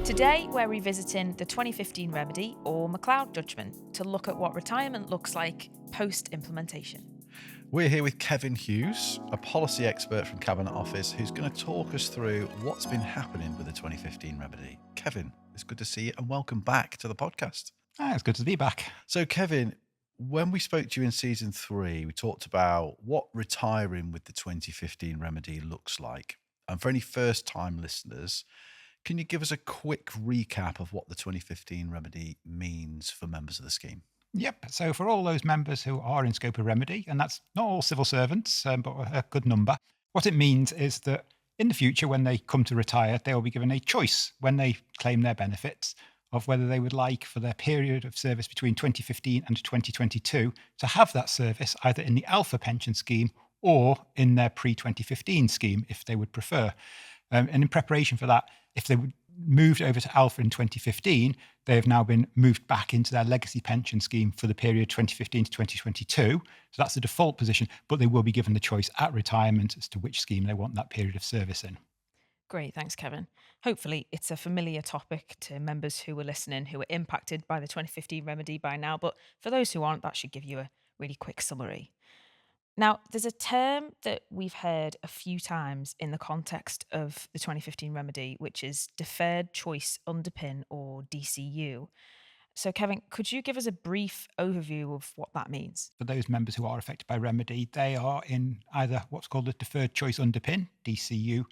Today, we're revisiting the 2015 remedy, or McCloud judgment, to look at what retirement looks like post-implementation. We're here with Kevin Hughes, a policy expert from Cabinet Office, who's going to talk us through what's been happening with the 2015 remedy. Kevin, it's good to see you and welcome back to the podcast. It's good to be back. So, Kevin, when we spoke to you in season 3, we talked about what retiring with the 2015 remedy looks like. And for any first-time listeners, can you give us a quick recap of what the 2015 remedy means for members of the scheme? Yep. So for all those members who are in scope of remedy, and that's not all civil servants, but a good number, what it means is that in the future, when they come to retire, they will be given a choice when they claim their benefits of whether they would like for their period of service between 2015 and 2022 to have that service either in the Alpha pension scheme or in their pre-2015 scheme, if they would prefer. And in preparation for that, if they would moved over to Alpha in 2015, they have now been moved back into their legacy pension scheme for the period 2015 to 2022. So that's the default position, but they will be given the choice at retirement as to which scheme they want that period of service in. Great, thanks, Kevin. Hopefully, it's a familiar topic to members who are listening who are impacted by the 2015 remedy by now, but for those who aren't, that should give you a really quick summary. Now, there's a term that we've heard a few times in the context of the 2015 remedy, which is Deferred Choice Underpin, or DCU. So, Kevin, could you give us a brief overview of what that means? For those members who are affected by remedy, they are in either what's called the Deferred Choice Underpin, DCU,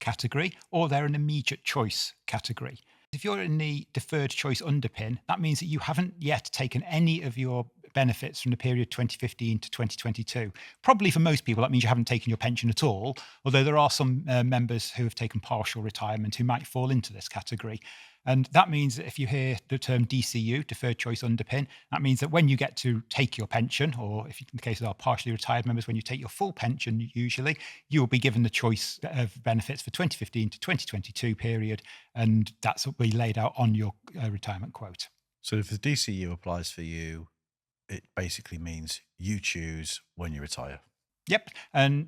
category, or they're an immediate choice category. If you're in the Deferred Choice Underpin, that means that you haven't yet taken any of your benefits from the period 2015 to 2022. Probably for most people, that means you haven't taken your pension at all, although there are some members who have taken partial retirement who might fall into this category. And that means that if you hear the term DCU, Deferred Choice Underpin, that means that when you get to take your pension, or if in the case of our partially retired members, when you take your full pension, usually, you will be given the choice of benefits for 2015 to 2022 period, and that's what we laid out on your retirement quote. So if the DCU applies for you, it basically means you choose when you retire. Yep. And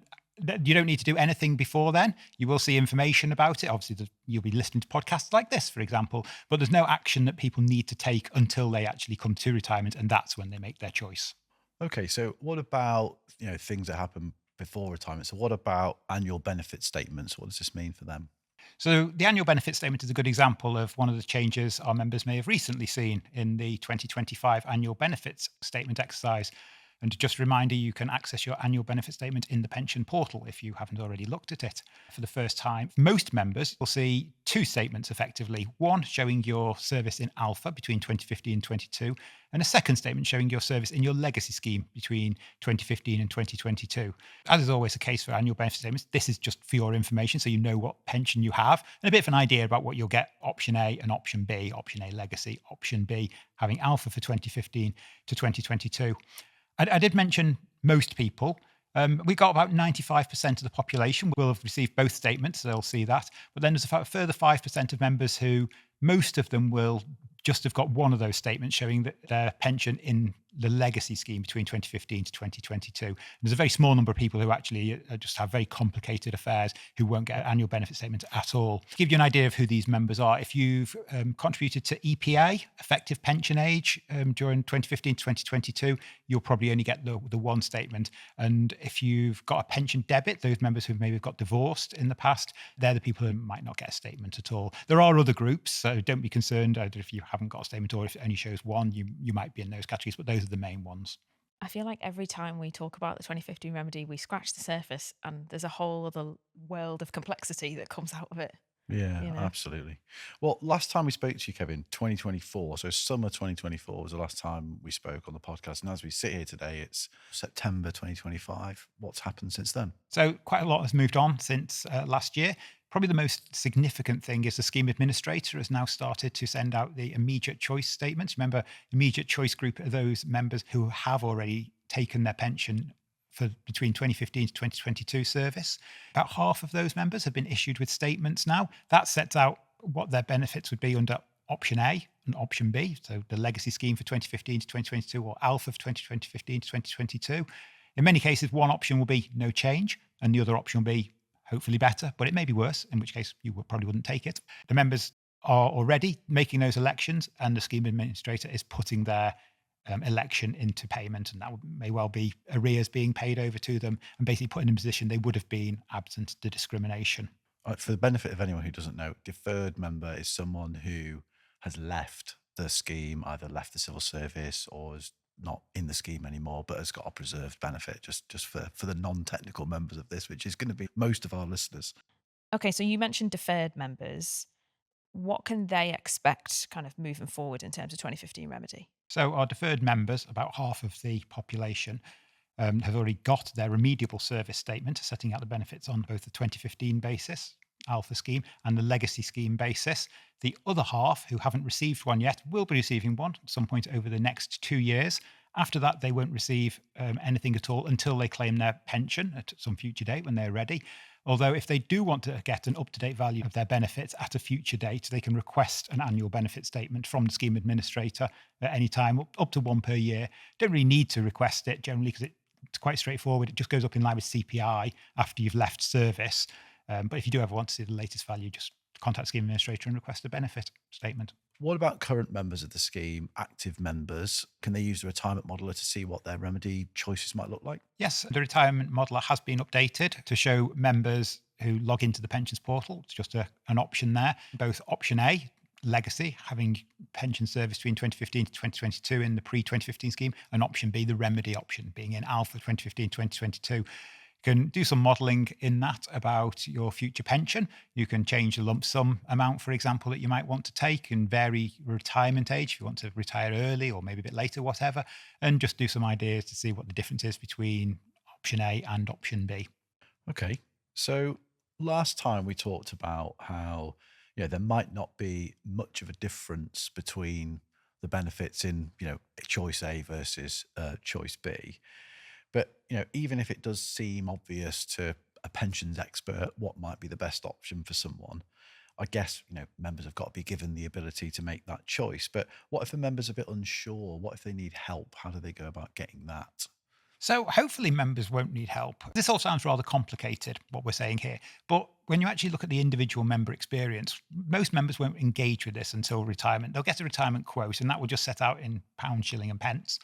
you don't need to do anything before then. You will see information about it. Obviously, you'll be listening to podcasts like this, for example, but there's no action that people need to take until they actually come to retirement, and that's when they make their choice. Okay, so what about things that happen before retirement? So what about annual benefit statements? What does this mean for them? So the annual benefit statement is a good example of one of the changes our members may have recently seen in the 2025 annual benefits statement exercise. And just a reminder, you can access your annual benefit statement in the pension portal if you haven't already looked at it for the first time. Most members will see two statements effectively, one showing your service in Alpha between 2015 and 22, and a second statement showing your service in your legacy scheme between 2015 and 2022. As is always the case for annual benefit statements, this is just for your information, so you know what pension you have, and a bit of an idea about what you'll get option A and option B, option A legacy, option B having Alpha for 2015 to 2022. I did mention most people. We got about 95% of the population will have received both statements, so they'll see that. But then there's a further 5% of members who, most of them will just have got one of those statements showing that their pension in the legacy scheme between 2015 to 2022. And there's a very small number of people who actually just have very complicated affairs who won't get annual benefit statements at all. To give you an idea of who these members are, if you've contributed to EPA, effective pension age, during 2015 to 2022, you'll probably only get the one statement. And if you've got a pension debit, those members who maybe got divorced in the past, they're the people who might not get a statement at all. There are other groups, so don't be concerned either if you haven't got a statement or if it only shows one, you might be in those categories, but those are the main ones. I feel like every time we talk about the 2015 remedy, we scratch the surface and there's a whole other world of complexity that comes out of it. Yeah, absolutely. Well, last time we spoke to you, Kevin, 2024, so summer 2024 was the last time we spoke on the podcast. And as we sit here today, it's September 2025. What's happened since then? So quite a lot has moved on since last year. Probably the most significant thing is the scheme administrator has now started to send out the immediate choice statements. Remember, immediate choice group are those members who have already taken their pension for between 2015 to 2022 service. About half of those members have been issued with statements now. That sets out what their benefits would be under option A and option B, so the legacy scheme for 2015 to 2022 or Alpha for 2015 to 2022. In many cases, one option will be no change and the other option will be hopefully better, but it may be worse, in which case you probably wouldn't take it. The members are already making those elections, and the scheme administrator is putting their election into payment, and that may well be arrears being paid over to them, and basically put in a position they would have been absent the discrimination. For the benefit of anyone who doesn't know, deferred member is someone who has left the scheme, either left the civil service or is not in the scheme anymore, but has got a preserved benefit. Just for the non-technical members of this, which is going to be most of our listeners. Okay, so you mentioned deferred members. What can they expect kind of moving forward in terms of 2015 remedy? So our deferred members, about half of the population, have already got their remediable service statement setting out the benefits on both the 2015 basis, Alpha scheme, and the legacy scheme basis. The other half, who haven't received one yet, will be receiving one at some point over the next 2 years. After that, they won't receive anything at all until they claim their pension at some future date when they're ready. Although, if they do want to get an up to date value of their benefits at a future date, they can request an annual benefit statement from the scheme administrator at any time, up to one per year. Don't really need to request it generally because it's quite straightforward. It just goes up in line with CPI after you've left service. But if you do ever want to see the latest value, just contact scheme administrator and request a benefit statement. What about current members of the scheme, active members? Can they use the retirement modeler to see what their remedy choices might look like? Yes, the retirement modeler has been updated to show members who log into the pensions portal. It's just an option there. Both option A, legacy, having pension service between 2015 to 2022 in the pre-2015 scheme, and option B, the remedy option, being in Alpha 2015-2022. Can do some modeling in that about your future pension. You can change the lump sum amount, for example, that you might want to take, and vary retirement age if you want to retire early or maybe a bit later, whatever, and just do some ideas to see what the difference is between option A and option B. Okay. So last time we talked about how there might not be much of a difference between the benefits in choice A versus choice B. But even if it does seem obvious to a pensions expert what might be the best option for someone, I guess members have got to be given the ability to make that choice. But what if a member's a bit unsure? What if they need help? How do they go about getting that? So hopefully members won't need help. This all sounds rather complicated, what we're saying here. But when you actually look at the individual member experience, most members won't engage with this until retirement. They'll get a retirement quote, and that will just set out in pound, shilling, and pence.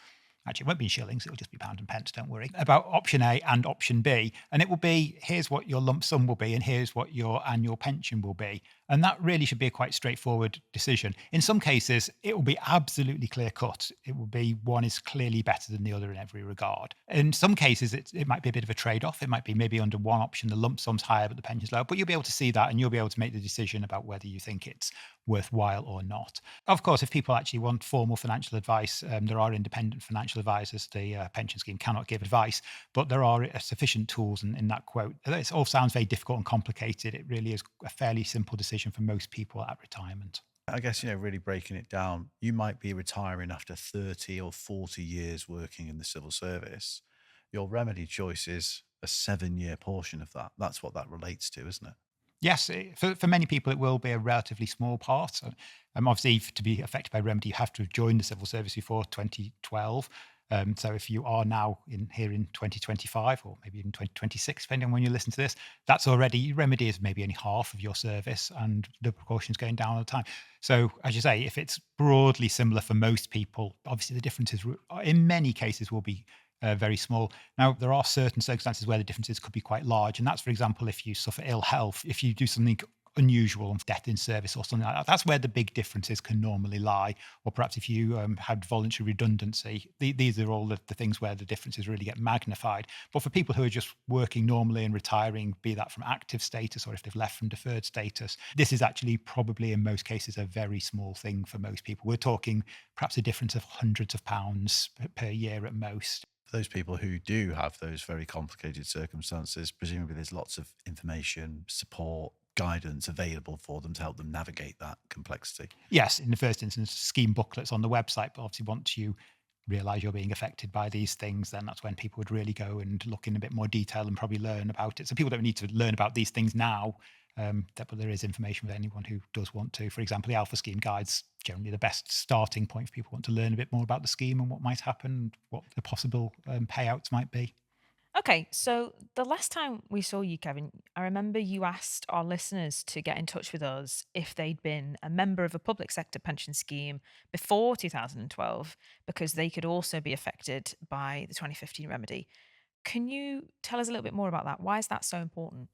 Actually, it won't be in shillings, it'll just be pound and pence, don't worry, about option A and option B. And it will be, here's what your lump sum will be, and here's what your annual pension will be. And that really should be a quite straightforward decision. In some cases, it will be absolutely clear cut. It will be one is clearly better than the other in every regard. In some cases, it might be a bit of a trade-off. It might be maybe under one option, the lump sum's higher, but the pension's lower. But you'll be able to see that, and you'll be able to make the decision about whether you think it's worthwhile or not. Of course, if people actually want formal financial advice, there are independent financial advisors. The pension scheme cannot give advice, but there are sufficient tools in that quote. It all sounds very difficult and complicated. It really is a fairly simple decision for most people at retirement. I guess, really breaking it down, you might be retiring after 30 or 40 years working in the civil service. Your remedy choice is a 7-year portion of that. That's what that relates to, isn't it? Yes, for many people, it will be a relatively small part. Obviously, to be affected by remedy, you have to have joined the civil service before 2012. So if you are now here in 2025 or maybe even 2026, depending on when you listen to this, that's already, remedy is maybe only half of your service, and the proportion's going down all the time. So as you say, if it's broadly similar for most people, obviously the differences in many cases will be very small. Now, there are certain circumstances where the differences could be quite large. And that's, for example, if you suffer ill health, if you do something unusual, death in service or something like that, that's where the big differences can normally lie. Or perhaps if you had voluntary redundancy, these are all the things where the differences really get magnified. But for people who are just working normally and retiring, be that from active status or if they've left from deferred status, this is actually probably in most cases a very small thing for most people. We're talking perhaps a difference of hundreds of pounds per year at most. Those people who do have those very complicated circumstances, presumably there's lots of information, support, guidance available for them to help them navigate that complexity. Yes, in the first instance, scheme booklets on the website, but obviously once you realise you're being affected by these things, then that's when people would really go and look in a bit more detail and probably learn about it. So people don't need to learn about these things now, but there is information for anyone who does want to. For example, the Alpha Scheme Guide's generally the best starting point for people who want to learn a bit more about the scheme and what might happen, what the possible payouts might be. Okay, so the last time we saw you, Kevin, I remember you asked our listeners to get in touch with us if they'd been a member of a public sector pension scheme before 2012, because they could also be affected by the 2015 remedy. Can you tell us a little bit more about that? Why is that so important?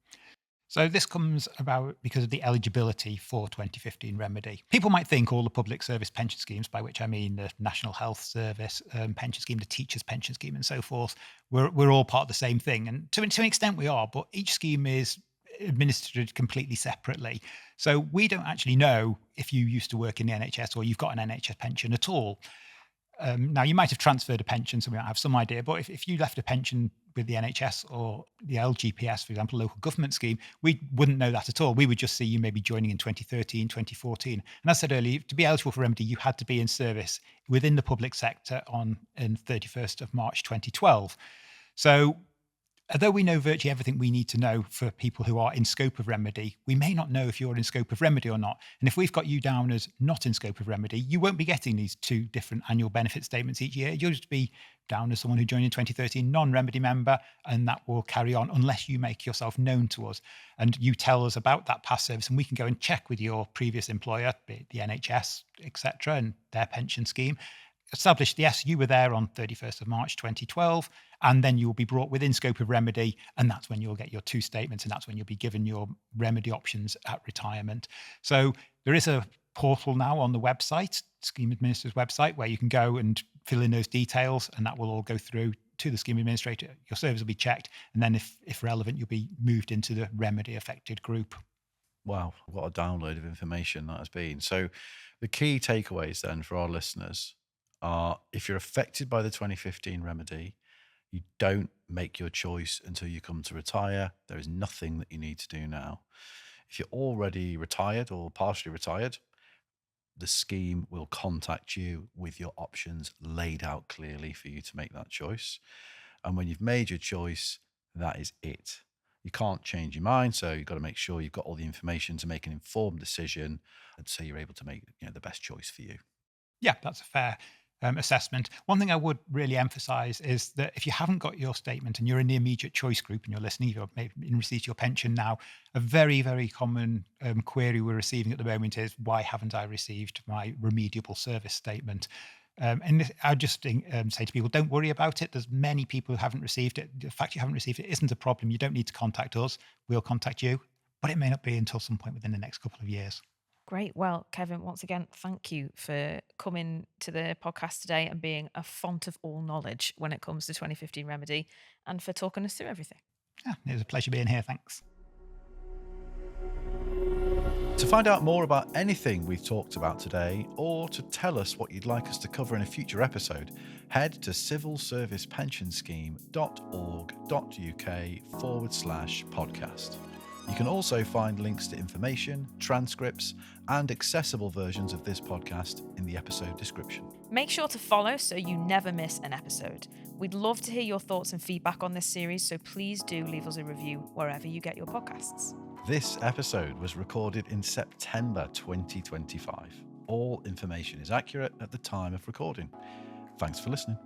So this comes about because of the eligibility for 2015 remedy. People might think all the public service pension schemes, by which I mean the National Health Service pension scheme, the teachers' pension scheme, and so forth, we're all part of the same thing. And to an extent we are, but each scheme is administered completely separately. So we don't actually know if you used to work in the NHS or you've got an NHS pension at all. Now, you might have transferred a pension, so we might have some idea. But if you left a pension with the NHS or the LGPS, for example, local government scheme, we wouldn't know that at all. We would just see you maybe joining in 2013, 2014. And as I said earlier, to be eligible for remedy, you had to be in service within the public sector in 31st of March 2012. So although we know virtually everything we need to know for people who are in scope of remedy, we may not know if you're in scope of remedy or not. And if we've got you down as not in scope of remedy, you won't be getting these two different annual benefit statements each year. You'll just be down as someone who joined in 2013, non-remedy member, and that will carry on unless you make yourself known to us and you tell us about that past service, and we can go and check with your previous employer, be it the NHS, etc., and their pension scheme, established, yes, you were there on 31st of March 2012, and then you will be brought within scope of remedy, and that's when you'll get your two statements, and that's when you'll be given your remedy options at retirement. So there is a portal now on the website, Scheme Administrator's website, where you can go and fill in those details, and that will all go through to the Scheme Administrator. Your service will be checked, and then if relevant, you'll be moved into the remedy affected group. Wow, what a download of information that has been. So, the key takeaways then for our listeners are if you're affected by the 2015 remedy, you don't make your choice until you come to retire. There is nothing that you need to do now. If you're already retired or partially retired, the scheme will contact you with your options laid out clearly for you to make that choice. And when you've made your choice, that is it. You can't change your mind, so you've got to make sure you've got all the information to make an informed decision, and so you're able to make the best choice for you. Yeah, that's a fair assessment. One thing I would really emphasize is that if you haven't got your statement and you're in the immediate choice group and you're listening, you're maybe in receipt of your pension now, a very, very common query we're receiving at the moment is, why haven't I received my remediable service statement? And I just say to people, don't worry about it. There's many people who haven't received it. The fact you haven't received it isn't a problem. You don't need to contact us. We'll contact you. But it may not be until some point within the next couple of years. Great. Well, Kevin, once again, thank you for coming to the podcast today and being a font of all knowledge when it comes to 2015 remedy and for talking us through everything. Yeah, it was a pleasure being here. Thanks. To find out more about anything we've talked about today, or to tell us what you'd like us to cover in a future episode, head to civilservicepensionscheme.org.uk/podcast. You can also find links to information, transcripts, and accessible versions of this podcast in the episode description. Make sure to follow so you never miss an episode. We'd love to hear your thoughts and feedback on this series, so please do leave us a review wherever you get your podcasts. This episode was recorded in September 2025. All information is accurate at the time of recording. Thanks for listening.